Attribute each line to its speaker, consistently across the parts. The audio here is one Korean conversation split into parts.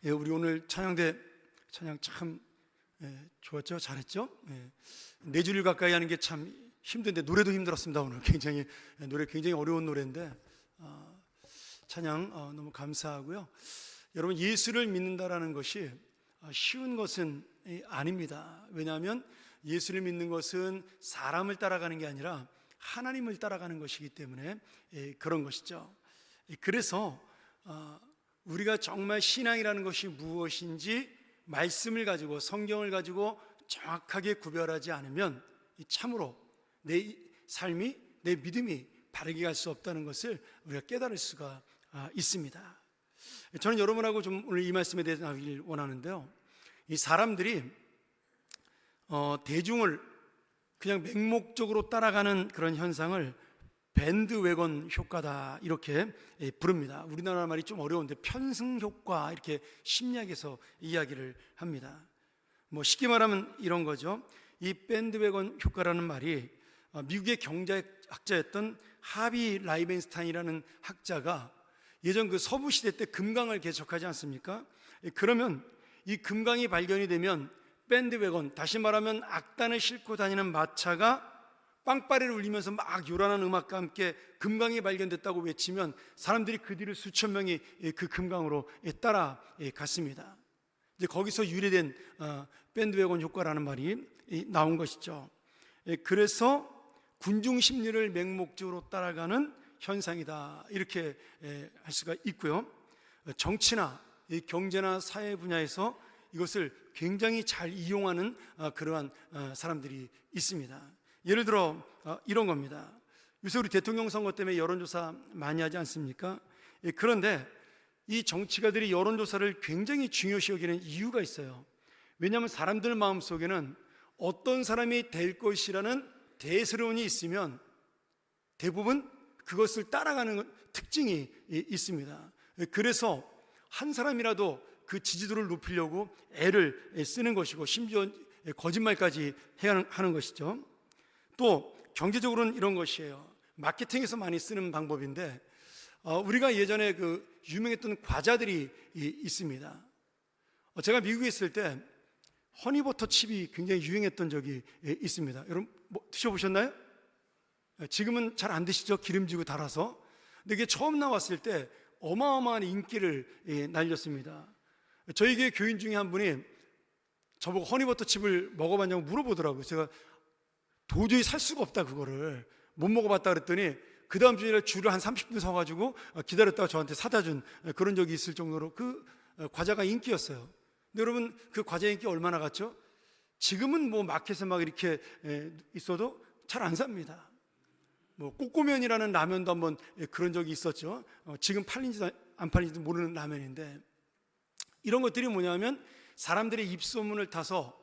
Speaker 1: 우리 오늘 찬양 참 좋았죠? 잘했죠? 4주일 가까이 하는 게 참 힘든데, 노래도 힘들었습니다. 오늘 노래 굉장히 어려운 노래인데 찬양 너무 감사하고요. 여러분, 예수를 믿는다라는 것이 쉬운 것은 아닙니다. 왜냐하면 예수를 믿는 것은 사람을 따라가는 게 아니라 하나님을 따라가는 것이기 때문에 그런 것이죠. 그래서 우리가 정말 신앙이라는 것이 무엇인지 말씀을 가지고, 성경을 가지고 정확하게 구별하지 않으면 참으로 내 삶이, 내 믿음이 바르게 갈 수 없다는 것을 우리가 깨달을 수가 있습니다. 저는 여러분하고 좀 오늘 이 말씀에 대해서 나누길 원하는데요, 이 사람들이 대중을 그냥 맹목적으로 따라가는 그런 현상을 밴드웨건 효과다, 이렇게 부릅니다. 우리나라 말이 좀 어려운데 편승 효과, 이렇게 심리학에서 이야기를 합니다. 쉽게 말하면 이런 거죠. 이 밴드웨건 효과라는 말이 미국의 경제학자였던 하비 라이벤스타인이라는 학자가 예전 그 서부 시대 때 금강을 개척하지 않습니까? 그러면 이 금강이 발견이 되면 밴드웨건, 다시 말하면 악단을 싣고 다니는 마차가 빵빠레를 울리면서 막 요란한 음악과 함께 금강이 발견됐다고 외치면 사람들이 그 뒤를 수천 명이 그 금강으로 따라갔습니다. 이제 거기서 유래된 밴드웨건 효과라는 말이 나온 것이죠. 그래서 군중 심리를 맹목적으로 따라가는 현상이다, 이렇게 할 수가 있고요. 정치나 경제나 사회 분야에서 이것을 굉장히 잘 이용하는 그러한 사람들이 있습니다. 예를 들어 이런 겁니다. 요새 우리 대통령 선거 때문에 여론조사 많이 하지 않습니까? 그런데 이 정치가들이 여론조사를 굉장히 중요시 여기는 이유가 있어요. 왜냐하면 사람들 마음속에는 어떤 사람이 될 것이라는 대세론이 있으면 대부분 그것을 따라가는 특징이 있습니다. 그래서 한 사람이라도 그 지지도를 높이려고 애를 쓰는 것이고, 심지어 거짓말까지 해야 하는 것이죠. 또 경제적으로는 이런 것이에요. 마케팅에서 많이 쓰는 방법인데, 우리가 예전에 그 유명했던 과자들이 있습니다. 제가 미국에 있을 때 허니버터 칩이 굉장히 유행했던 적이 있습니다. 여러분 드셔보셨나요? 지금은 잘 안 드시죠? 기름지고 달아서. 근데 이게 처음 나왔을 때 어마어마한 인기를 날렸습니다. 저희 교회 교인 중에 한 분이 저보고 허니버터 칩을 먹어봤냐고 물어보더라고요. 제가 도저히 살 수가 없다, 그거를 못 먹어봤다 그랬더니 그 다음 주에 줄을 한 30분 서가지고 기다렸다가 저한테 사다 준 그런 적이 있을 정도로 그 과자가 인기였어요. 근데 여러분, 그 과자 인기 얼마나 갔죠? 지금은 마켓에 막 이렇게 있어도 잘 안 삽니다. 꼬꼬면이라는 라면도 한번 그런 적이 있었죠. 지금 팔린지도 안 팔린지도 모르는 라면인데, 이런 것들이 뭐냐면 사람들의 입소문을 타서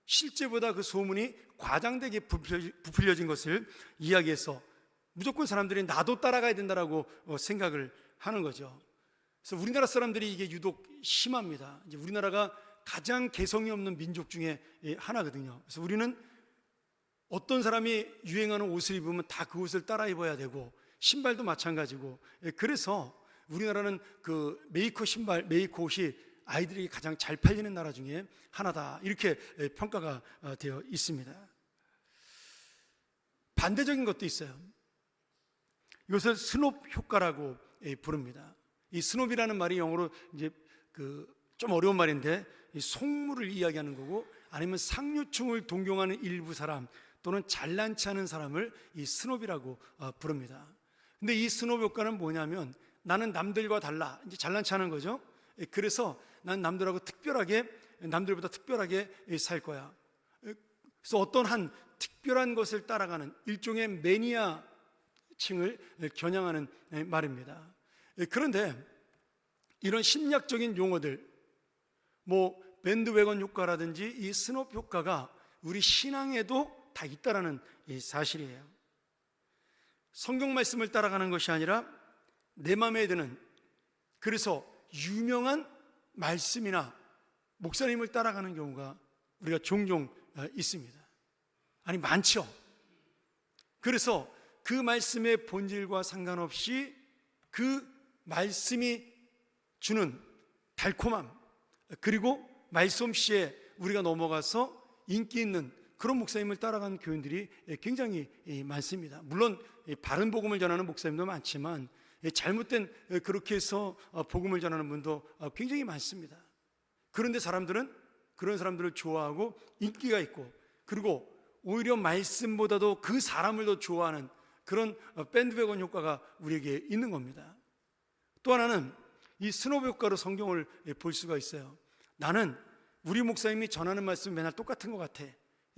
Speaker 1: 실제보다 그 소문이 과장되게 부풀려진 것을 이야기해서 무조건 사람들이 나도 따라가야 된다라고 생각을 하는 거죠. 그래서 우리나라 사람들이 이게 유독 심합니다. 이제 우리나라가 가장 개성이 없는 민족 중에 하나거든요. 그래서 우리는 어떤 사람이 유행하는 옷을 입으면 다 그 옷을 따라 입어야 되고, 신발도 마찬가지고, 그래서 우리나라는 그 메이커 옷이 아이들이 가장 잘 팔리는 나라 중에 하나다, 이렇게 평가가 되어 있습니다. 반대적인 것도 있어요. 이것을 스놉 효과라고 부릅니다. 이 스놉이라는 말이 영어로 이제 좀 어려운 말인데, 이 속물을 이야기하는 거고, 아니면 상류층을 동경하는 일부 사람 또는 잘난치 않은 사람을 이 스놉이라고 부릅니다. 근데 이 스놉 효과는 뭐냐면, 나는 남들과 달라, 이제 잘난치 않은 거죠. 그래서 난 남들보다 특별하게 살 거야. 그래서 어떤 한 특별한 것을 따라가는 일종의 매니아층을 겨냥하는 말입니다. 그런데 이런 심리학적인 용어들, 밴드웨건 효과라든지 이 스놉 효과가 우리 신앙에도 다 있다라는 사실이에요. 성경 말씀을 따라가는 것이 아니라 내 마음에 드는, 그래서 유명한 말씀이나 목사님을 따라가는 경우가 우리가 종종 있습니다. 아니, 많죠. 그래서 그 말씀의 본질과 상관없이 그 말씀이 주는 달콤함, 그리고 말솜씨에 우리가 넘어가서 인기 있는 그런 목사님을 따라간 교인들이 굉장히 많습니다. 물론 바른 복음을 전하는 목사님도 많지만 잘못된 그렇게 해서 복음을 전하는 분도 굉장히 많습니다. 그런데 사람들은 그런 사람들을 좋아하고 인기가 있고, 그리고 오히려 말씀보다도 그 사람을 더 좋아하는 그런 밴드웨건 효과가 우리에게 있는 겁니다. 또 하나는 이 스노우 효과로 성경을 볼 수가 있어요. 나는 우리 목사님이 전하는 말씀 맨날 똑같은 것 같아.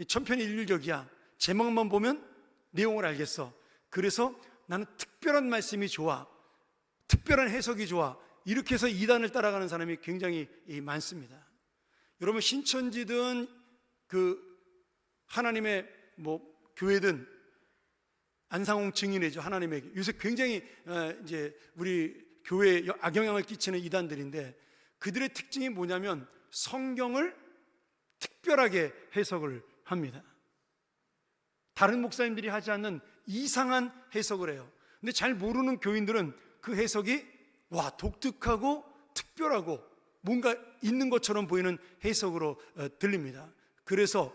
Speaker 1: 천편일률적이야. 제목만 보면 내용을 알겠어. 그래서 나는 특별한 말씀이 좋아, 특별한 해석이 좋아. 이렇게 해서 이단을 따라가는 사람이 굉장히 많습니다. 여러분, 신천지든 그 하나님의 교회든 안상홍 증인이죠. 하나님에게 요새 굉장히 이제 우리 교회에 악영향을 끼치는 이단들인데, 그들의 특징이 뭐냐면 성경을 특별하게 해석을 합니다. 다른 목사님들이 하지 않는 이상한 해석을 해요. 근데 잘 모르는 교인들은 그 해석이 독특하고 특별하고 뭔가 있는 것처럼 보이는 해석으로 들립니다. 그래서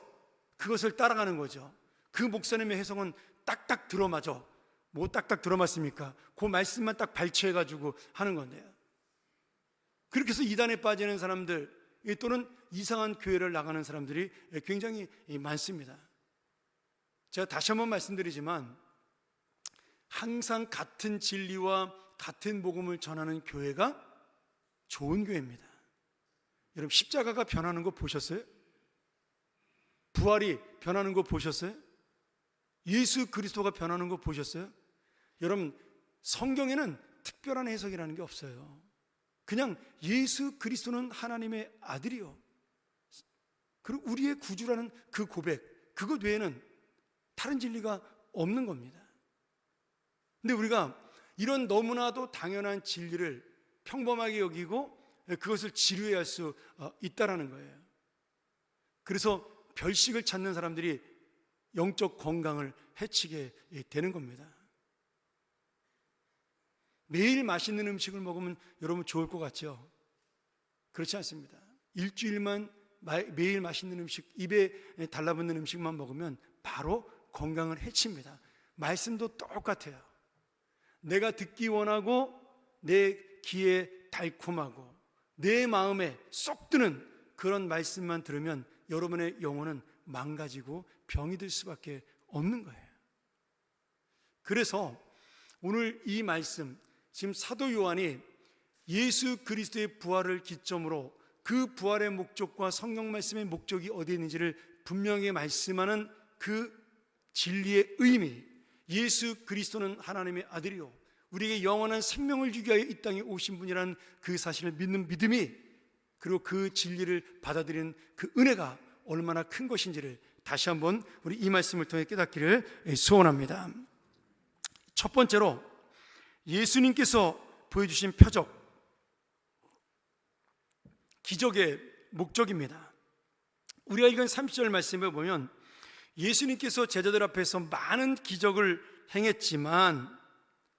Speaker 1: 그것을 따라가는 거죠. 그 목사님의 해석은 딱딱 들어맞아. 뭐 딱딱 들어맞습니까? 그 말씀만 딱 발췌해가지고 하는 건데요. 그렇게 해서 이단에 빠지는 사람들 또는 이상한 교회를 나가는 사람들이 굉장히 많습니다. 제가 다시 한번 말씀드리지만 항상 같은 진리와 같은 복음을 전하는 교회가 좋은 교회입니다. 여러분, 십자가가 변하는 거 보셨어요? 부활이 변하는 거 보셨어요? 예수 그리스도가 변하는 거 보셨어요? 여러분, 성경에는 특별한 해석이라는 게 없어요. 그냥 예수 그리스도는 하나님의 아들이요, 그리고 우리의 구주라는 그 고백, 그것 외에는 다른 진리가 없는 겁니다. 근데 우리가 이런 너무나도 당연한 진리를 평범하게 여기고 그것을 지루해할 수 있다라는 거예요. 그래서 별식을 찾는 사람들이 영적 건강을 해치게 되는 겁니다. 매일 맛있는 음식을 먹으면 여러분 좋을 것 같죠? 그렇지 않습니다. 일주일만 매일 맛있는 음식, 입에 달라붙는 음식만 먹으면 바로 건강을 해칩니다. 말씀도 똑같아요. 내가 듣기 원하고 내 귀에 달콤하고 내 마음에 쏙 드는 그런 말씀만 들으면 여러분의 영혼은 망가지고 병이 들 수밖에 없는 거예요. 그래서 오늘 이 말씀, 지금 사도 요한이 예수 그리스도의 부활을 기점으로 그 부활의 목적과 성경 말씀의 목적이 어디에 있는지를 분명히 말씀하는 그 진리의 의미, 예수 그리스도는 하나님의 아들이요 우리에게 영원한 생명을 주기 위하여 이 땅에 오신 분이라는 그 사실을 믿는 믿음이, 그리고 그 진리를 받아들이는 그 은혜가 얼마나 큰 것인지를 다시 한번 우리 이 말씀을 통해 깨닫기를 소원합니다. 첫 번째로 예수님께서 보여주신 표적, 기적의 목적입니다. 우리가 읽은 30절 말씀에 보면 예수님께서 제자들 앞에서 많은 기적을 행했지만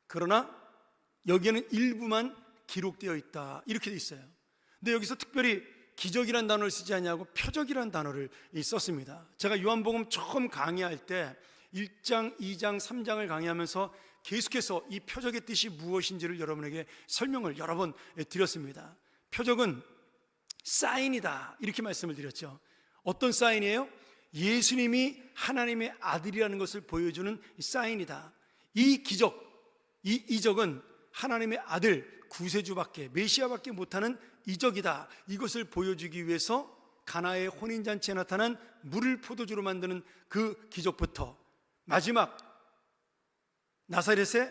Speaker 1: 그러나 여기에는 일부만 기록되어 있다, 이렇게 돼 있어요. 근데 여기서 특별히 기적이란 단어를 쓰지 않냐고 표적이란 단어를 썼습니다. 제가 요한복음 처음 강의할 때 1장, 2장, 3장을 강의하면서 계속해서 이 표적의 뜻이 무엇인지를 여러분에게 설명을 여러 번 드렸습니다. 표적은 사인이다, 이렇게 말씀을 드렸죠. 어떤 사인이에요? 예수님이 하나님의 아들이라는 것을 보여주는 사인이다. 이 기적, 이 이적은 하나님의 아들 구세주밖에, 메시아밖에 못하는 이적이다. 이것을 보여주기 위해서 가나의 혼인잔치에 나타난 물을 포도주로 만드는 그 기적부터 마지막 나사로가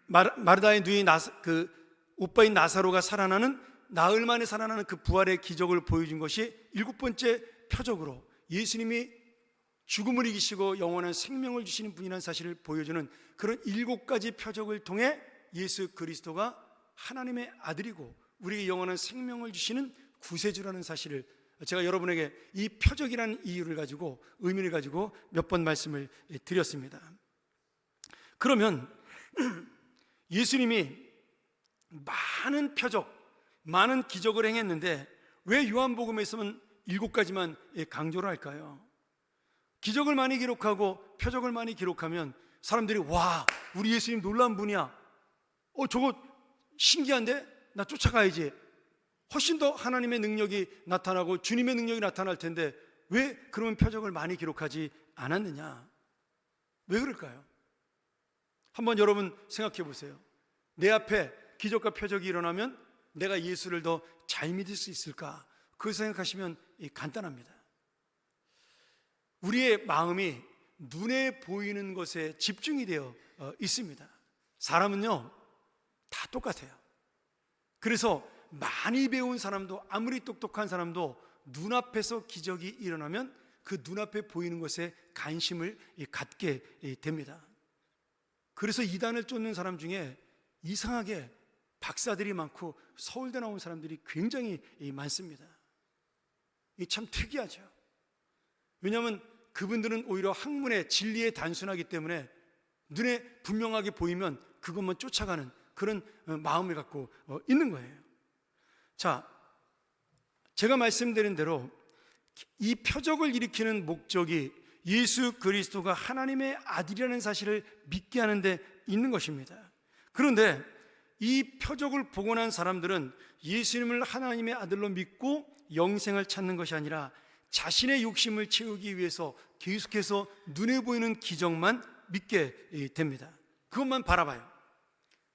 Speaker 1: 마르다의 누이 오빠인 나사로가 살아나는, 나흘 만에 살아나는 그 부활의 기적을 보여준 것이 일곱 번째 표적으로 예수님이 죽음을 이기시고 영원한 생명을 주시는 분이라는 사실을 보여주는 그런 일곱 가지 표적을 통해 예수 그리스도가 하나님의 아들이고 우리에게 영원한 생명을 주시는 구세주라는 사실을 제가 여러분에게 이 표적이라는 이유를 가지고, 의미를 가지고 몇 번 말씀을 드렸습니다. 그러면 예수님이 많은 표적, 많은 기적을 행했는데 왜 요한복음에서는 7가지만 강조를 할까요? 기적을 많이 기록하고 표적을 많이 기록하면 사람들이 와, 우리 예수님 놀라운 분이야, 저거 신기한데 나 쫓아가야지, 훨씬 더 하나님의 능력이 나타나고 주님의 능력이 나타날 텐데 왜 그런 표적을 많이 기록하지 않았느냐? 왜 그럴까요? 한번 여러분 생각해 보세요. 내 앞에 기적과 표적이 일어나면 내가 예수를 더 잘 믿을 수 있을까? 그걸 생각하시면 간단합니다. 우리의 마음이 눈에 보이는 것에 집중이 되어 있습니다. 사람은요 다 똑같아요. 그래서 많이 배운 사람도, 아무리 똑똑한 사람도 눈앞에서 기적이 일어나면 그 눈앞에 보이는 것에 관심을 갖게 됩니다. 그래서 이단을 쫓는 사람 중에 이상하게 박사들이 많고 서울대 나온 사람들이 굉장히 많습니다. 이 참 특이하죠. 왜냐하면 그분들은 오히려 학문의 진리에 단순하기 때문에 눈에 분명하게 보이면 그것만 쫓아가는 그런 마음을 갖고 있는 거예요. 자, 제가 말씀드린 대로 이 표적을 일으키는 목적이 예수 그리스도가 하나님의 아들이라는 사실을 믿게 하는 데 있는 것입니다. 그런데 이 표적을 보고 난 사람들은 예수님을 하나님의 아들로 믿고 영생을 찾는 것이 아니라 자신의 욕심을 채우기 위해서 계속해서 눈에 보이는 기적만 믿게 됩니다. 그것만 바라봐요.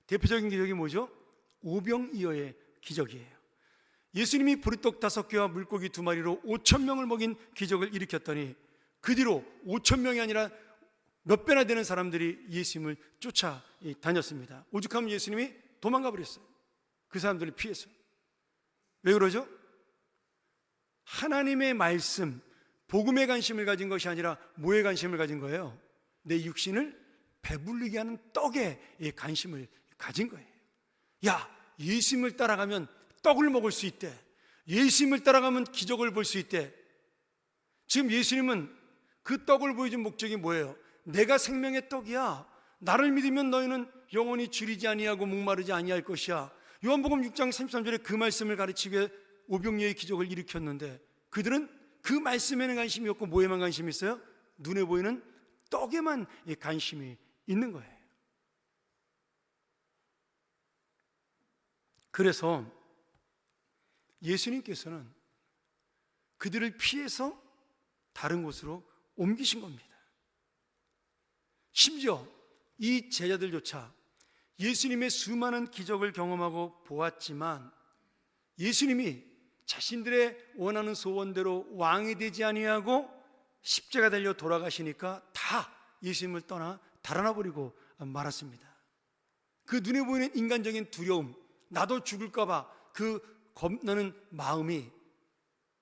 Speaker 1: 대표적인 기적이 뭐죠? 오병이어의 기적이에요. 예수님이 보리떡 5개와 물고기 2마리로 5,000명을 먹인 기적을 일으켰더니 그 뒤로 5,000명이 아니라 몇 배나 되는 사람들이 예수님을 쫓아다녔습니다. 오죽하면 예수님이 도망가 버렸어요. 그 사람들을 피해서. 왜 그러죠? 하나님의 말씀, 복음에 관심을 가진 것이 아니라 뭐에 관심을 가진 거예요? 내 육신을 배불리게 하는 떡에 관심을 가진 거예요. 야, 예수님을 따라가면 떡을 먹을 수 있대. 예수님을 따라가면 기적을 볼 수 있대. 지금 예수님은 그 떡을 보여준 목적이 뭐예요? 내가 생명의 떡이야. 나를 믿으면 너희는 영원히 줄이지 아니하고 목마르지 아니할 것이야. 요한복음 6장 33절에 그 말씀을 가르치게 오병이어의 기적을 일으켰는데 그들은 그 말씀에는 관심이 없고 뭐에만 관심이 있어요? 눈에 보이는 떡에만 관심이 있는 거예요. 그래서 예수님께서는 그들을 피해서 다른 곳으로 옮기신 겁니다. 심지어 이 제자들조차 예수님의 수많은 기적을 경험하고 보았지만 예수님이 자신들의 원하는 소원대로 왕이 되지 아니하고 십자가 달려 돌아가시니까 다 예수님을 떠나 달아나 버리고 말았습니다. 그 눈에 보이는 인간적인 두려움, 나도 죽을까 봐 그 겁나는 마음이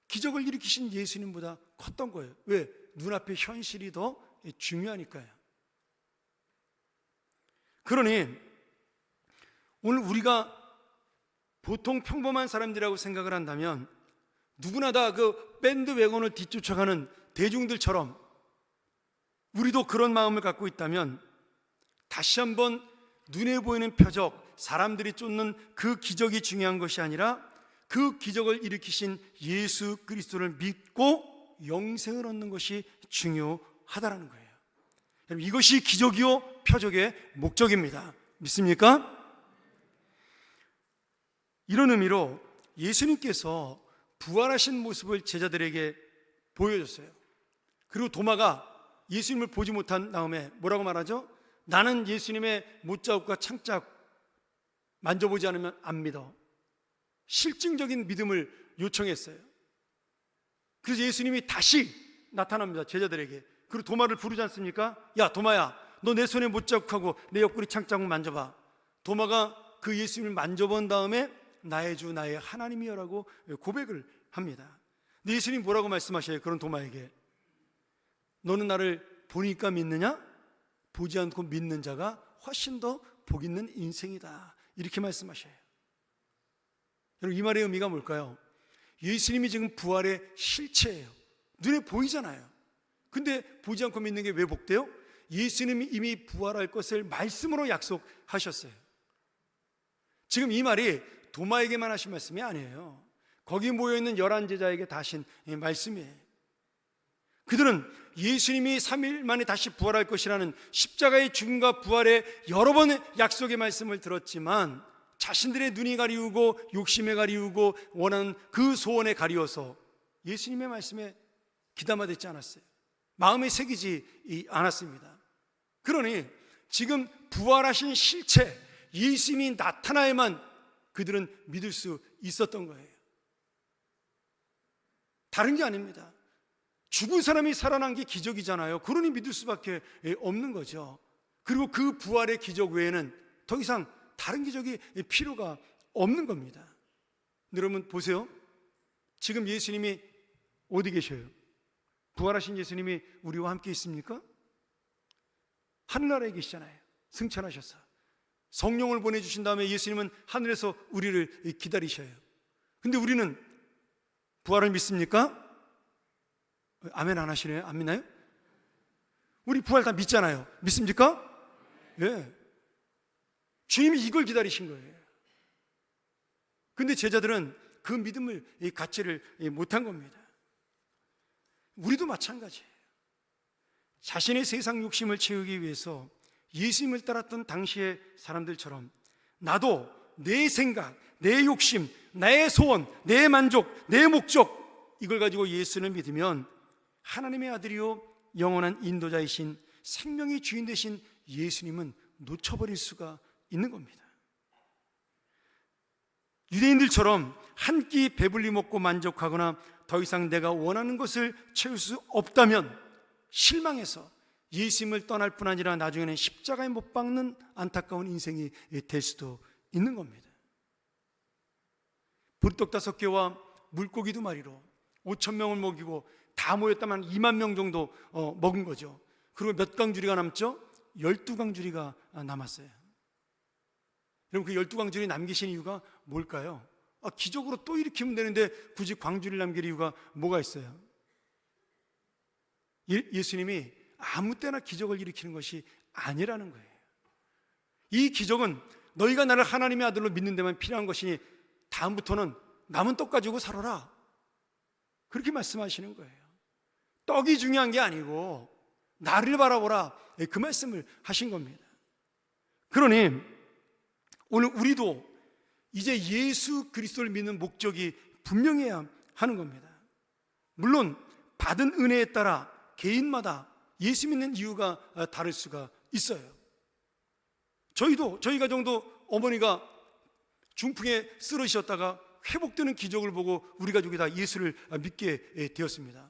Speaker 1: 기적을 일으키신 예수님보다 컸던 거예요. 왜? 눈앞의 현실이 더 중요하니까요. 그러니 오늘 우리가 보통 평범한 사람들이라고 생각을 한다면 누구나 다 그 밴드 웨건을 뒤쫓아가는 대중들처럼 우리도 그런 마음을 갖고 있다면 다시 한번 눈에 보이는 표적, 사람들이 쫓는 그 기적이 중요한 것이 아니라 그 기적을 일으키신 예수 그리스도를 믿고 영생을 얻는 것이 중요하다는 거예요. 여러분, 이것이 기적이요 표적의 목적입니다. 믿습니까? 이런 의미로 예수님께서 부활하신 모습을 제자들에게 보여줬어요. 그리고 도마가 예수님을 보지 못한 다음에 뭐라고 말하죠? 나는 예수님의 못자국과 창자국 만져보지 않으면 안 믿어. 실증적인 믿음을 요청했어요. 그래서 예수님이 다시 나타납니다, 제자들에게. 그리고 도마를 부르지 않습니까? 야, 도마야, 너 내 손에 못자국하고 내 옆구리 창자국 만져봐. 도마가 그 예수님을 만져본 다음에 나의 주 나의 하나님이여라고 고백을 합니다. 근데 예수님이 뭐라고 말씀하셔요? 그런 도마에게 너는 나를 보니까 믿느냐? 보지 않고 믿는 자가 훨씬 더 복 있는 인생이다, 이렇게 말씀하셔요. 여러분, 이 말의 의미가 뭘까요? 예수님이 지금 부활의 실체예요. 눈에 보이잖아요. 근데 보지 않고 믿는 게 왜 복돼요? 예수님이 이미 부활할 것을 말씀으로 약속하셨어요. 지금 이 말이 도마에게만 하신 말씀이 아니에요. 거기 모여있는 11제자에게 다 하신 말씀이에요. 그들은 예수님이 3일 만에 다시 부활할 것이라는 십자가의 죽음과 부활의 여러 번의 약속의 말씀을 들었지만 자신들의 눈이 가리우고 욕심에 가리우고 원하는 그 소원에 가리워서 예수님의 말씀에 귀담아듣지 않았어요. 마음에 새기지 않았습니다. 그러니 지금 부활하신 실체 예수님이 나타나야만 그들은 믿을 수 있었던 거예요. 다른 게 아닙니다. 죽은 사람이 살아난 게 기적이잖아요. 그러니 믿을 수밖에 없는 거죠. 그리고 그 부활의 기적 외에는 더 이상 다른 기적이 필요가 없는 겁니다. 여러분 보세요. 지금 예수님이 어디 계셔요? 부활하신 예수님이 우리와 함께 있습니까? 하늘나라에 계시잖아요. 승천하셔서 성령을 보내주신 다음에 예수님은 하늘에서 우리를 기다리셔요. 근데 우리는 부활을 믿습니까? 아멘 안 하시네요? 안 믿나요? 우리 부활 다 믿잖아요. 믿습니까? 예. 주님이 이걸 기다리신 거예요. 근데 제자들은 그 믿음을 갖지를 못한 겁니다. 우리도 마찬가지예요. 자신의 세상 욕심을 채우기 위해서 예수님을 따랐던 당시의 사람들처럼 나도 내 생각, 내 욕심, 나의 소원, 내 만족, 내 목적 이걸 가지고 예수를 믿으면 하나님의 아들이요 영원한 인도자이신 생명의 주인 되신 예수님은 놓쳐버릴 수가 있는 겁니다. 유대인들처럼 한 끼 배불리 먹고 만족하거나 더 이상 내가 원하는 것을 채울 수 없다면 실망해서 예수님을 떠날 뿐 아니라 나중에는 십자가에 못 박는 안타까운 인생이 될 수도 있는 겁니다. 보리떡 5개와 물고기 2마리로 5,000명을 먹이고 다 모였다면 2만 명 정도 먹은 거죠. 그리고 몇 강주리가 남죠? 12강주리가 남았어요. 여러분 그 12강주리 남기신 이유가 뭘까요? 기적으로 또 일으키면 되는데 굳이 광주리를 남길 이유가 뭐가 있어요? 예수님이 아무 때나 기적을 일으키는 것이 아니라는 거예요. 이 기적은 너희가 나를 하나님의 아들로 믿는 데만 필요한 것이니 다음부터는 남은 떡 가지고 살아라, 그렇게 말씀하시는 거예요. 떡이 중요한 게 아니고 나를 바라보라, 그 말씀을 하신 겁니다. 그러니 오늘 우리도 이제 예수 그리스도를 믿는 목적이 분명해야 하는 겁니다. 물론 받은 은혜에 따라 개인마다 예수 믿는 이유가 다를 수가 있어요. 저희 가정도 어머니가 중풍에 쓰러지셨다가 회복되는 기적을 보고 우리 가족이 다 예수를 믿게 되었습니다.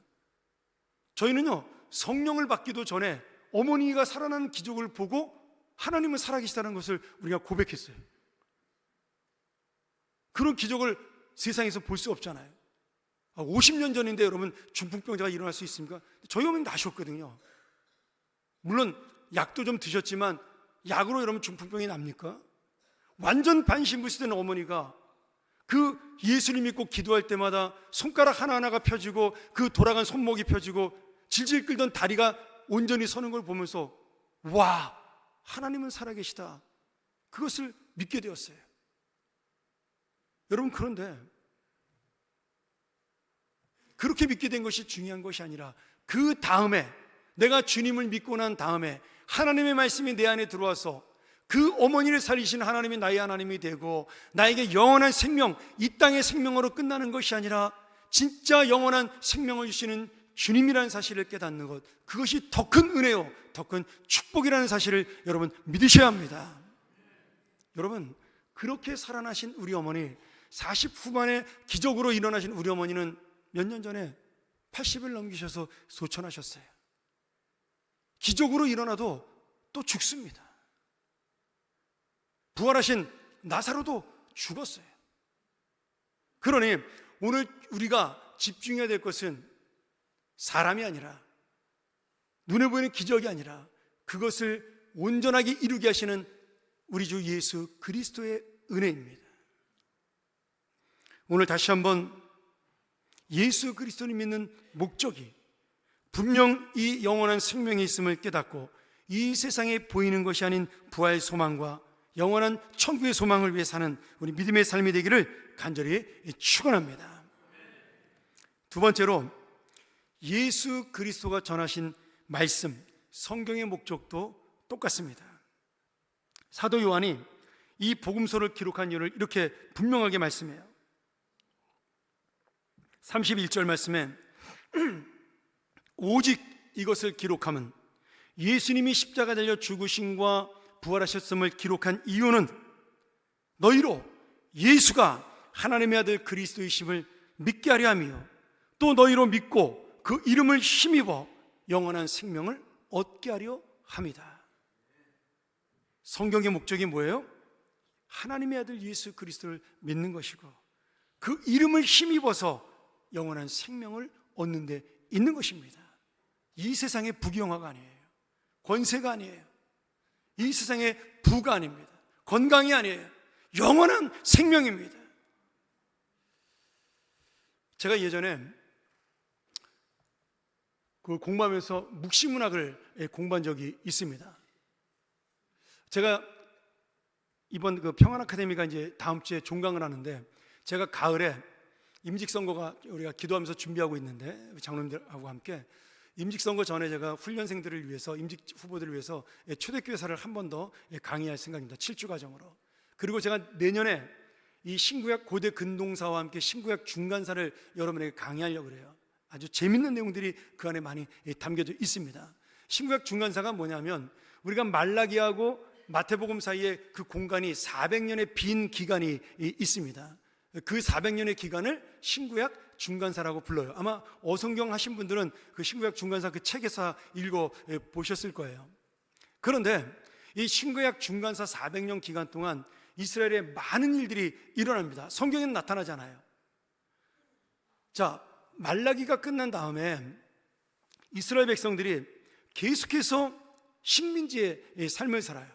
Speaker 1: 저희는요 성령을 받기도 전에 어머니가 살아나는 기적을 보고 하나님은 살아계시다는 것을 우리가 고백했어요. 그런 기적을 세상에서 볼 수 없잖아요. 50년 전인데 여러분 중풍병자가 일어날 수 있습니까? 저희 어머니 나셨거든요. 물론 약도 좀 드셨지만 약으로 여러분 중풍병이 납니까? 완전 반신불수된 어머니가 그 예수를 믿고 기도할 때마다 손가락 하나하나가 펴지고 그 돌아간 손목이 펴지고 질질 끌던 다리가 온전히 서는 걸 보면서 와, 하나님은 살아계시다, 그것을 믿게 되었어요. 여러분 그런데 그렇게 믿게 된 것이 중요한 것이 아니라 그 다음에 내가 주님을 믿고 난 다음에 하나님의 말씀이 내 안에 들어와서 그 어머니를 살리신 하나님이 나의 하나님이 되고 나에게 영원한 생명, 이 땅의 생명으로 끝나는 것이 아니라 진짜 영원한 생명을 주시는 주님이라는 사실을 깨닫는 것, 그것이 더 큰 은혜요 더 큰 축복이라는 사실을 여러분 믿으셔야 합니다. 여러분 그렇게 살아나신 우리 어머니, 40 후반에 기적으로 일어나신 우리 어머니는 몇 년 전에 80을 넘기셔서 소천하셨어요. 기적으로 일어나도 또 죽습니다. 부활하신 나사로도 죽었어요. 그러니 오늘 우리가 집중해야 될 것은 사람이 아니라, 눈에 보이는 기적이 아니라 그것을 온전하게 이루게 하시는 우리 주 예수 그리스도의 은혜입니다. 오늘 다시 한번 예수 그리스도를 믿는 목적이 분명 이 영원한 생명이 있음을 깨닫고 이 세상에 보이는 것이 아닌 부활 소망과 영원한 천국의 소망을 위해 사는 우리 믿음의 삶이 되기를 간절히 축원합니다. 두 번째로 예수 그리스도가 전하신 말씀, 성경의 목적도 똑같습니다. 사도 요한이 이 복음서를 기록한 이유를 이렇게 분명하게 말씀해요. 31절 말씀에 오직 이것을 기록함은 예수님이 십자가 달려 죽으심과 부활하셨음을 기록한 이유는 너희로 예수가 하나님의 아들 그리스도이심을 믿게 하려 함이요 또 너희로 믿고 그 이름을 힘입어 영원한 생명을 얻게 하려 함이다. 성경의 목적이 뭐예요? 하나님의 아들 예수 그리스도를 믿는 것이고 그 이름을 힘입어서 영원한 생명을 얻는 데 있는 것입니다. 이 세상의 부귀영화가 아니에요. 권세가 아니에요. 이 세상의 부가 아닙니다. 건강이 아니에요. 영원한 생명입니다. 제가 예전에 그 공부하면서 묵시문학을 공부한 적이 있습니다. 제가 이번 그 평안아카데미가 이제 다음 주에 종강을 하는데 제가 가을에 임직선거가 우리가 기도하면서 준비하고 있는데 장로님들하고 함께 임직선거 전에 제가 훈련생들을 위해서 임직 후보들을 위해서 초대교회사를 한 번 더 강의할 생각입니다. 7주 과정으로. 그리고 제가 내년에 이 신구약 고대 근동사와 함께 신구약 중간사를 여러분에게 강의하려고 그래요. 아주 재밌는 내용들이 그 안에 많이 담겨져 있습니다. 신구약 중간사가 뭐냐면 우리가 말라기하고 마태복음 사이에 그 공간이 400년의 빈 기간이 있습니다. 그 400년의 기간을 신구약 중간사라고 불러요. 아마 어성경 하신 분들은 그 신구약 중간사 그 책에서 읽어 보셨을 거예요. 그런데 이 신구약 중간사 400년 기간 동안 이스라엘에 많은 일들이 일어납니다. 성경에는 나타나잖아요. 자, 말라기가 끝난 다음에 이스라엘 백성들이 계속해서 식민지의 삶을 살아요.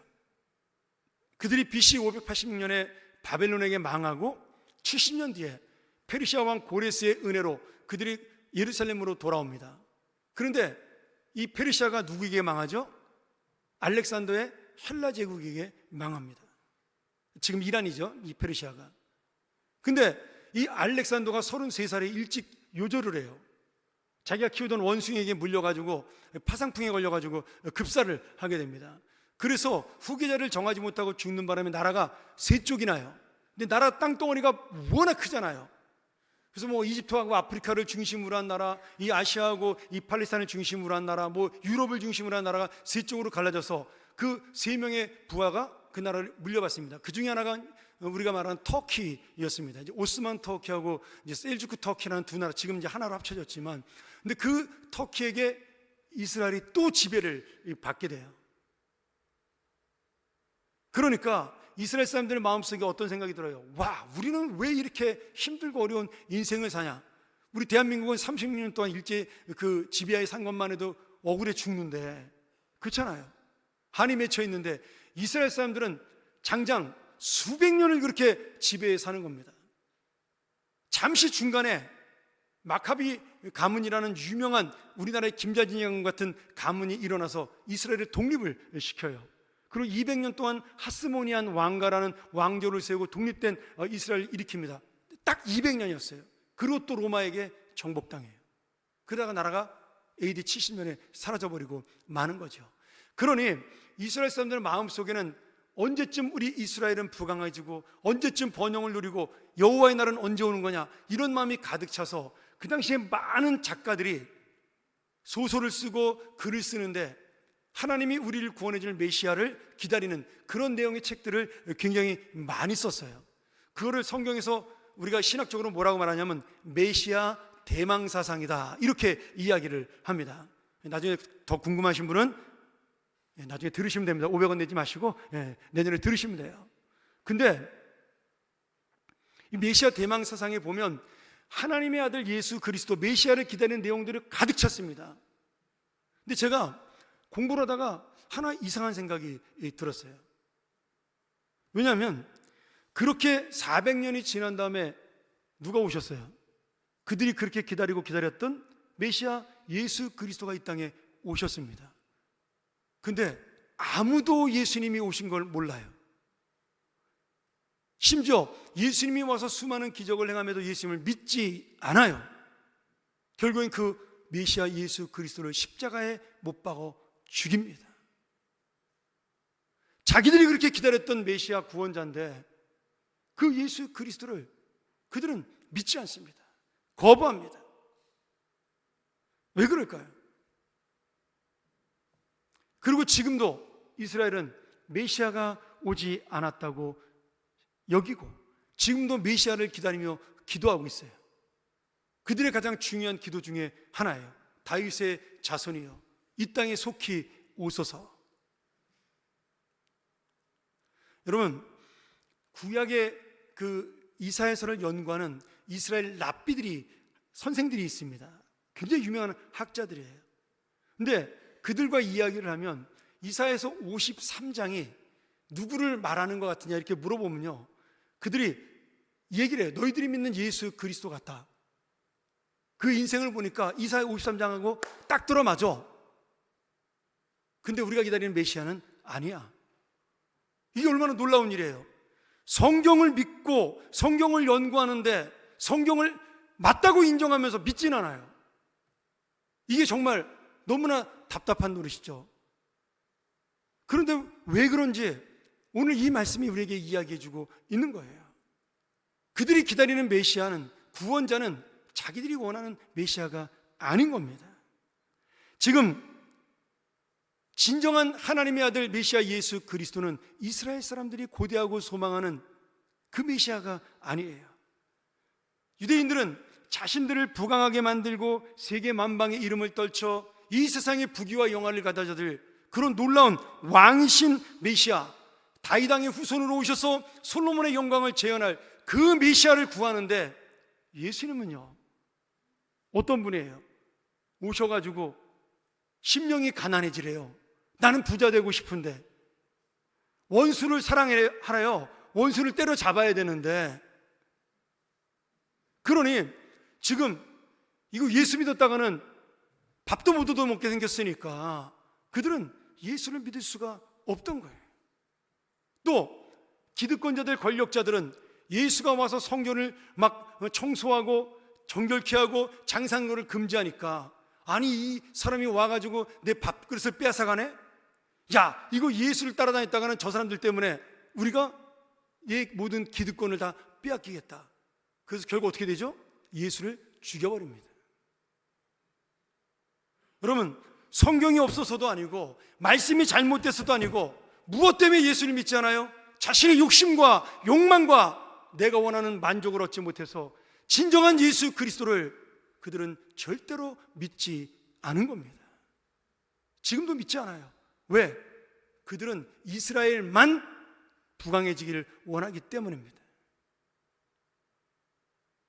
Speaker 1: 그들이 BC 586년에 바벨론에게 망하고 70년 뒤에 페르시아 왕 고레스의 은혜로 그들이 예루살렘으로 돌아옵니다. 그런데 이 페르시아가 누구에게 망하죠? 알렉산더의 헬라 제국에게 망합니다. 지금 이란이죠, 이 페르시아가. 근데 이 알렉산더가 33살에 일찍 요절을 해요. 자기가 키우던 원숭이에게 물려가지고 파상풍에 걸려가지고 급사를 하게 됩니다. 그래서 후계자를 정하지 못하고 죽는 바람에 나라가 세 쪽이 나요. 근데 나라 땅덩어리가 워낙 크잖아요. 그래서 뭐 이집트하고 아프리카를 중심으로 한 나라, 이 아시아하고 이 팔레스타인을 중심으로 한 나라, 뭐 유럽을 중심으로 한 나라가 세 쪽으로 갈라져서 그 세 명의 부하가 그 나라를 물려받습니다. 그 중에 하나가 우리가 말하는 터키였습니다. 이제 오스만 터키하고 이제 셀주크 터키라는 두 나라, 지금 이제 하나로 합쳐졌지만, 근데 그 터키에게 이스라엘이 또 지배를 받게 돼요. 그러니까 이스라엘 사람들의 마음속에 어떤 생각이 들어요? 와, 우리는 왜 이렇게 힘들고 어려운 인생을 사냐? 우리 대한민국은 36년 동안 일제 그 지배하에 산 것만 해도 억울해 죽는데, 그렇잖아요. 한이 맺혀 있는데 이스라엘 사람들은 장장 수백 년을 그렇게 지배해 사는 겁니다. 잠시 중간에 마카비 가문이라는 유명한 우리나라의 김자진양 같은 가문이 일어나서 이스라엘의 독립을 시켜요. 그리고 200년 동안 하스모니안 왕가라는 왕조를 세우고 독립된 이스라엘을 일으킵니다. 딱 200년이었어요. 그리고 또 로마에게 정복당해요. 그러다가 나라가 AD 70년에 사라져버리고 마는 거죠. 그러니 이스라엘 사람들의 마음속에는 언제쯤 우리 이스라엘은 부강해지고 언제쯤 번영을 누리고 여호와의 날은 언제 오는 거냐, 이런 마음이 가득 차서 그 당시에 많은 작가들이 소설을 쓰고 글을 쓰는데 하나님이 우리를 구원해 줄 메시아를 기다리는 그런 내용의 책들을 굉장히 많이 썼어요. 그거를 성경에서 우리가 신학적으로 뭐라고 말하냐면 메시아 대망사상이다, 이렇게 이야기를 합니다. 나중에 더 궁금하신 분은 나중에 들으시면 됩니다. 500원 내지 마시고 내년에 들으시면 돼요. 근데 이 메시아 대망사상에 보면 하나님의 아들 예수 그리스도 메시아를 기다리는 내용들을 가득 찼습니다. 근데 제가 공부를 하다가 하나 이상한 생각이 들었어요. 왜냐하면 그렇게 400년이 지난 다음에 누가 오셨어요? 그들이 그렇게 기다리고 기다렸던 메시아 예수 그리스도가 이 땅에 오셨습니다. 근데 아무도 예수님이 오신 걸 몰라요. 심지어 예수님이 와서 수많은 기적을 행함에도 예수님을 믿지 않아요. 결국엔 그 메시아 예수 그리스도를 십자가에 못 박아 죽입니다. 자기들이 그렇게 기다렸던 메시아 구원자인데 그 예수 그리스도를 그들은 믿지 않습니다. 거부합니다. 왜 그럴까요? 그리고 지금도 이스라엘은 메시아가 오지 않았다고 여기고 지금도 메시아를 기다리며 기도하고 있어요. 그들의 가장 중요한 기도 중에 하나예요. 다윗의 자손이여 이 땅에 속히 오소서. 여러분, 구약의 그 이사야서를 연구하는 이스라엘 랍비들이 선생들이 있습니다. 굉장히 유명한 학자들이에요. 근데 그들과 이야기를 하면 이사야서 53장이 누구를 말하는 것 같으냐 이렇게 물어보면요, 그들이 얘기를 해요. 너희들이 믿는 예수 그리스도 같다. 그 인생을 보니까 이사야 53장하고 딱 들어맞아. 근데 우리가 기다리는 메시아는 아니야. 이게 얼마나 놀라운 일이에요. 성경을 믿고 성경을 연구하는데 성경을 맞다고 인정하면서 믿진 않아요. 이게 정말 너무나 답답한 노릇이죠. 그런데 왜 그런지 오늘 이 말씀이 우리에게 이야기해주고 있는 거예요. 그들이 기다리는 메시아는, 구원자는 자기들이 원하는 메시아가 아닌 겁니다. 지금 진정한 하나님의 아들 메시아 예수 그리스도는 이스라엘 사람들이 고대하고 소망하는 그 메시아가 아니에요. 유대인들은 자신들을 부강하게 만들고 세계 만방의 이름을 떨쳐 이 세상의 부귀와 영화를 가져다줄 그런 놀라운 왕이신 메시아, 다윗왕의 후손으로 오셔서 솔로몬의 영광을 재현할 그 메시아를 구하는데, 예수님은요 어떤 분이에요? 오셔가지고 심령이 가난해지래요. 나는 부자 되고 싶은데, 원수를 사랑하래요. 원수를 때려잡아야 되는데, 그러니 지금 이거 예수 믿었다가는 밥도 못 얻어 먹게 생겼으니까 그들은 예수를 믿을 수가 없던 거예요. 또 기득권자들, 권력자들은 예수가 와서 성전을 막 청소하고 정결케 하고 장상거를 금지하니까, 아니 이 사람이 와가지고 내 밥그릇을 빼앗아가네? 야, 이거 예수를 따라다녔다가는 저 사람들 때문에 우리가 이 모든 기득권을 다 빼앗기겠다. 그래서 결국 어떻게 되죠? 예수를 죽여버립니다. 여러분, 성경이 없어서도 아니고 말씀이 잘못됐어도 아니고 무엇 때문에 예수를 믿지 않아요? 자신의 욕심과 욕망과 내가 원하는 만족을 얻지 못해서 진정한 예수 그리스도를 그들은 절대로 믿지 않은 겁니다. 지금도 믿지 않아요. 왜? 그들은 이스라엘만 부강해지기를 원하기 때문입니다.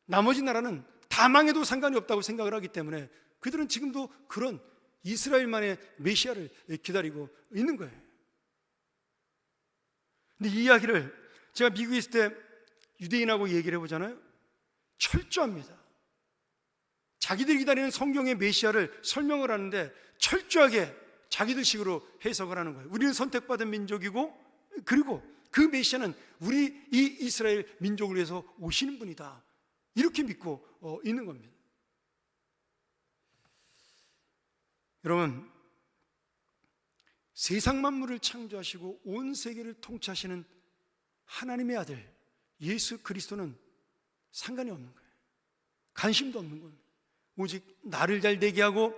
Speaker 1: 나머지 나라는 다 망해도 상관이 없다고 생각을 하기 때문에 그들은 지금도 그런 이스라엘만의 메시아를 기다리고 있는 거예요. 근데 이 이야기를 제가 미국에 있을 때 유대인하고 얘기를 해보잖아요. 철저합니다. 자기들이 기다리는 성경의 메시아를 설명을 하는데 철저하게 자기들식으로 해석을 하는 거예요. 우리는 선택받은 민족이고, 그리고 그 메시아는 우리 이 이스라엘 민족을 위해서 오시는 분이다, 이렇게 믿고 있는 겁니다. 여러분, 세상 만물을 창조하시고 온 세계를 통치하시는 하나님의 아들 예수 그리스도는 상관이 없는 거예요. 관심도 없는 겁니다. 오직 나를 잘 되게 하고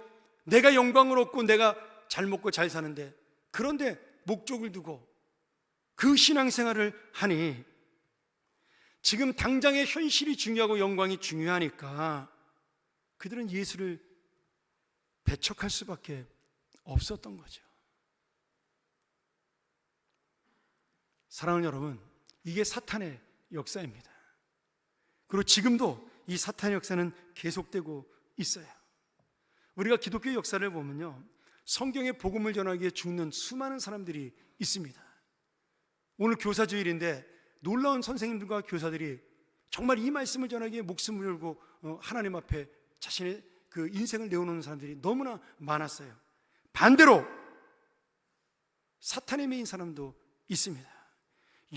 Speaker 1: 내가 영광을 얻고 내가 잘 먹고 잘 사는데, 그런데 목적을 두고 그 신앙생활을 하니 지금 당장의 현실이 중요하고 영광이 중요하니까 그들은 예수를 배척할 수밖에 없었던 거죠. 사랑하는 여러분, 이게 사탄의 역사입니다. 그리고 지금도 이 사탄의 역사는 계속되고 있어요. 우리가 기독교의 역사를 보면요, 성경의 복음을 전하기에 죽는 수많은 사람들이 있습니다. 오늘 교사주일인데 놀라운 선생님들과 교사들이 정말 이 말씀을 전하기에 목숨을 걸고 하나님 앞에 자신의 그 인생을 내어놓는 사람들이 너무나 많았어요. 반대로 사탄에 매인 사람도 있습니다.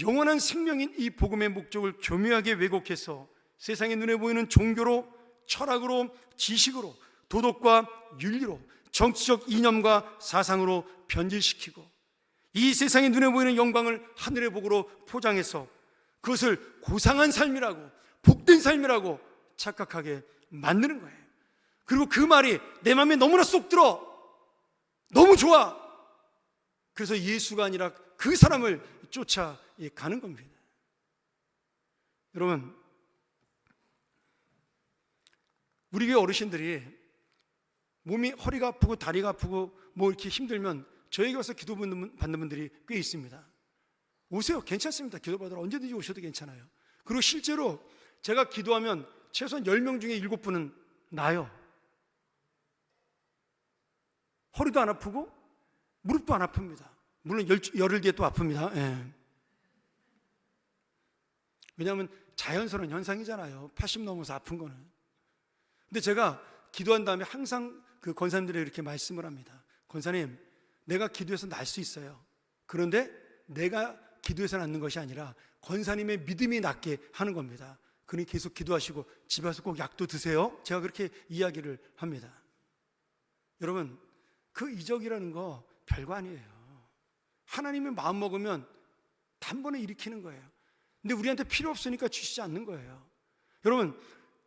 Speaker 1: 영원한 생명인 이 복음의 목적을 교묘하게 왜곡해서 세상의 눈에 보이는 종교로, 철학으로, 지식으로, 도덕과 윤리로, 정치적 이념과 사상으로 변질시키고 이 세상의 눈에 보이는 영광을 하늘의 복으로 포장해서 그것을 고상한 삶이라고, 복된 삶이라고 착각하게 만드는 거예요. 그리고 그 말이 내 마음에 너무나 쏙 들어, 너무 좋아. 그래서 예수가 아니라 그 사람을 쫓아가는 겁니다. 여러분, 우리 교회 어르신들이 몸이 허리가 아프고 다리가 아프고 뭐 이렇게 힘들면 저에게 와서 기도 받는 분들이 꽤 있습니다. 오세요. 괜찮습니다. 기도받으러 언제든지 오셔도 괜찮아요. 그리고 실제로 제가 기도하면 최소한 10명 중에 7분은 나아요. 허리도 안 아프고 무릎도 안 아픕니다. 물론 열흘 뒤에 또 아픕니다. 예. 왜냐하면 자연스러운 현상이잖아요. 80 넘어서 아픈 거는. 근데 제가 기도한 다음에 항상 그 권사님들에게 이렇게 말씀을 합니다. 권사님, 내가 기도해서 날 수 있어요. 그런데 내가 기도해서 낫는 것이 아니라 권사님의 믿음이 낫게 하는 겁니다. 그러니 계속 기도하시고 집에 와서 꼭 약도 드세요. 제가 그렇게 이야기를 합니다. 여러분, 그 이적이라는 거 별거 아니에요. 하나님의 마음 먹으면 단번에 일으키는 거예요. 근데 우리한테 필요 없으니까 주시지 않는 거예요. 여러분,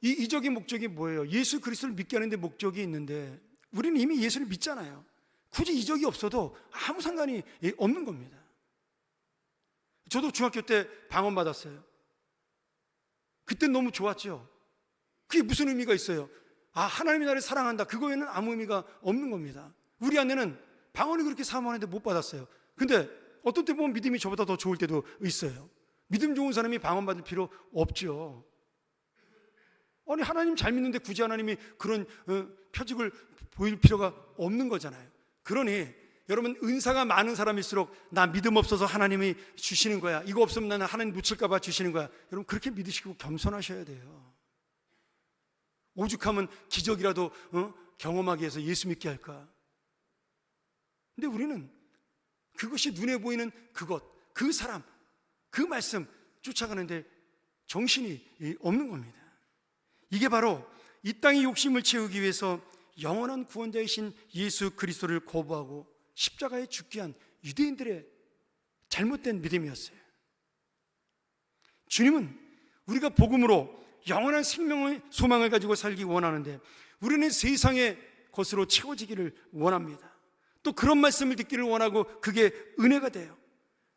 Speaker 1: 이 이적의 목적이 뭐예요? 예수 그리스도를 믿게 하는 데 목적이 있는데 우리는 이미 예수를 믿잖아요. 굳이 이적이 없어도 아무 상관이 없는 겁니다. 저도 중학교 때 방언 받았어요. 그때 너무 좋았죠. 그게 무슨 의미가 있어요? 아, 하나님이 나를 사랑한다. 그거에는 아무 의미가 없는 겁니다. 우리 아내는 방언이 그렇게 사모하는데 못 받았어요. 근데 어떤 때 보면 믿음이 저보다 더 좋을 때도 있어요. 믿음 좋은 사람이 방언 받을 필요 없죠. 아니, 하나님 잘 믿는데 굳이 하나님이 그런 표적을 보일 필요가 없는 거잖아요. 그러니 여러분, 은사가 많은 사람일수록 나 믿음 없어서 하나님이 주시는 거야, 이거 없으면 나는 하나님 놓칠까 봐 주시는 거야, 여러분 그렇게 믿으시고 겸손하셔야 돼요. 오죽하면 기적이라도 경험하게 해서 예수 믿게 할까? 근데 우리는 그것이 눈에 보이는 그것, 그 사람, 그 말씀 쫓아가는데 정신이 없는 겁니다. 이게 바로 이 땅의 욕심을 채우기 위해서 영원한 구원자이신 예수 그리스도를 거부하고 십자가에 죽게 한 유대인들의 잘못된 믿음이었어요. 주님은 우리가 복음으로 영원한 생명의 소망을 가지고 살기 원하는데 우리는 세상의 것으로 채워지기를 원합니다. 또 그런 말씀을 듣기를 원하고 그게 은혜가 돼요.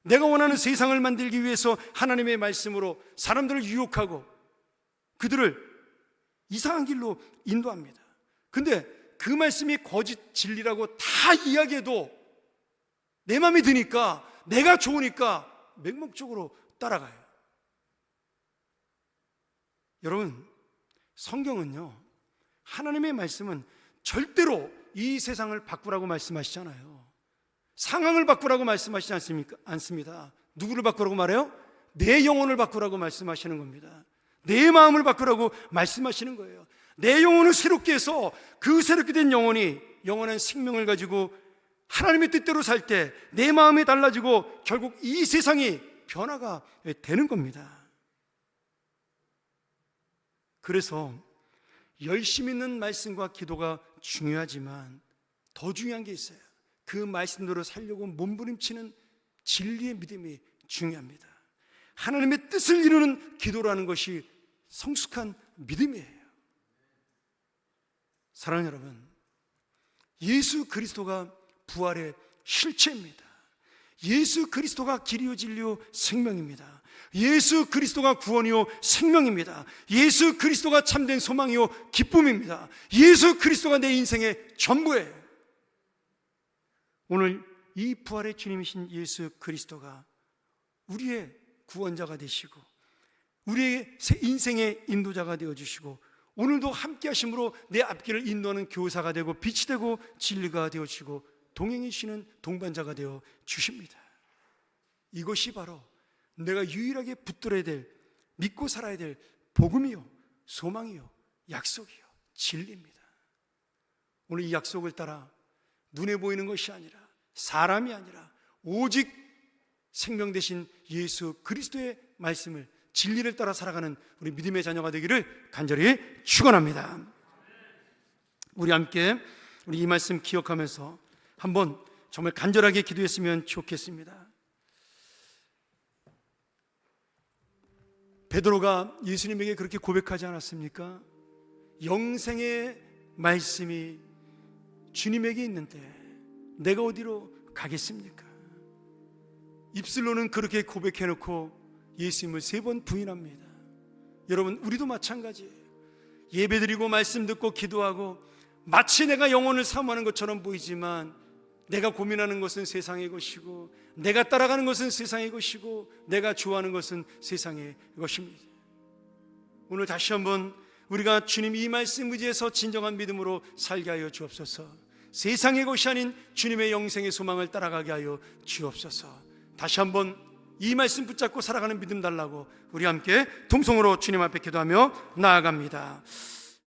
Speaker 1: 내가 원하는 세상을 만들기 위해서 하나님의 말씀으로 사람들을 유혹하고 그들을 이상한 길로 인도합니다. 근데 그 말씀이 거짓 진리라고 다 이야기해도 내 마음에 드니까, 내가 좋으니까 맹목적으로 따라가요. 여러분, 성경은요, 하나님의 말씀은 절대로 이 세상을 바꾸라고 말씀하시잖아요. 상황을 바꾸라고 말씀하시지 않습니다. 누구를 바꾸라고 말해요? 내 영혼을 바꾸라고 말씀하시는 겁니다. 내 마음을 바꾸라고 말씀하시는 거예요. 내 영혼을 새롭게 해서 그 새롭게 된 영혼이 영원한 생명을 가지고 하나님의 뜻대로 살 때 내 마음이 달라지고 결국 이 세상이 변화가 되는 겁니다. 그래서 열심히 있는 말씀과 기도가 중요하지만 더 중요한 게 있어요. 그 말씀대로 살려고 몸부림치는 진리의 믿음이 중요합니다. 하나님의 뜻을 이루는 기도라는 것이 성숙한 믿음이에요. 사랑하는 여러분, 예수 그리스도가 부활의 실체입니다. 예수 그리스도가 길이요 진리요 생명입니다. 예수 그리스도가 구원이요 생명입니다. 예수 그리스도가 참된 소망이요 기쁨입니다. 예수 그리스도가 내 인생의 전부예요. 오늘 이 부활의 주님이신 예수 그리스도가 우리의 구원자가 되시고 우리의 인생의 인도자가 되어주시고 오늘도 함께 하심으로 내 앞길을 인도하는 교사가 되고 빛이 되고 진리가 되어주시고 동행이시는 동반자가 되어 주십니다. 이것이 바로 내가 유일하게 붙들어야 될, 믿고 살아야 될 복음이요 소망이요 약속이요 진리입니다. 오늘 이 약속을 따라 눈에 보이는 것이 아니라 사람이 아니라 오직 생명 되신 예수 그리스도의 말씀을, 진리를 따라 살아가는 우리 믿음의 자녀가 되기를 간절히 축원합니다. 우리 함께 우리 이 말씀 기억하면서 한번 정말 간절하게 기도했으면 좋겠습니다. 베드로가 예수님에게 그렇게 고백하지 않았습니까? 영생의 말씀이 주님에게 있는데 내가 어디로 가겠습니까? 입술로는 그렇게 고백해놓고 예수님을 3번 부인합니다. 여러분, 우리도 마찬가지예요. 예배드리고 말씀 듣고 기도하고 마치 내가 영혼을 사모하는 것처럼 보이지만 내가 고민하는 것은 세상의 것이고 내가 따라가는 것은 세상의 것이고 내가 좋아하는 것은 세상의 것입니다. 오늘 다시 한번 우리가 주님 이 말씀 의지해서 진정한 믿음으로 살게 하여 주옵소서. 세상의 것이 아닌 주님의 영생의 소망을 따라가게 하여 주옵소서. 다시 한번 이 말씀 붙잡고 살아가는 믿음 달라고 우리 함께 통성으로 주님 앞에 기도하며 나아갑니다.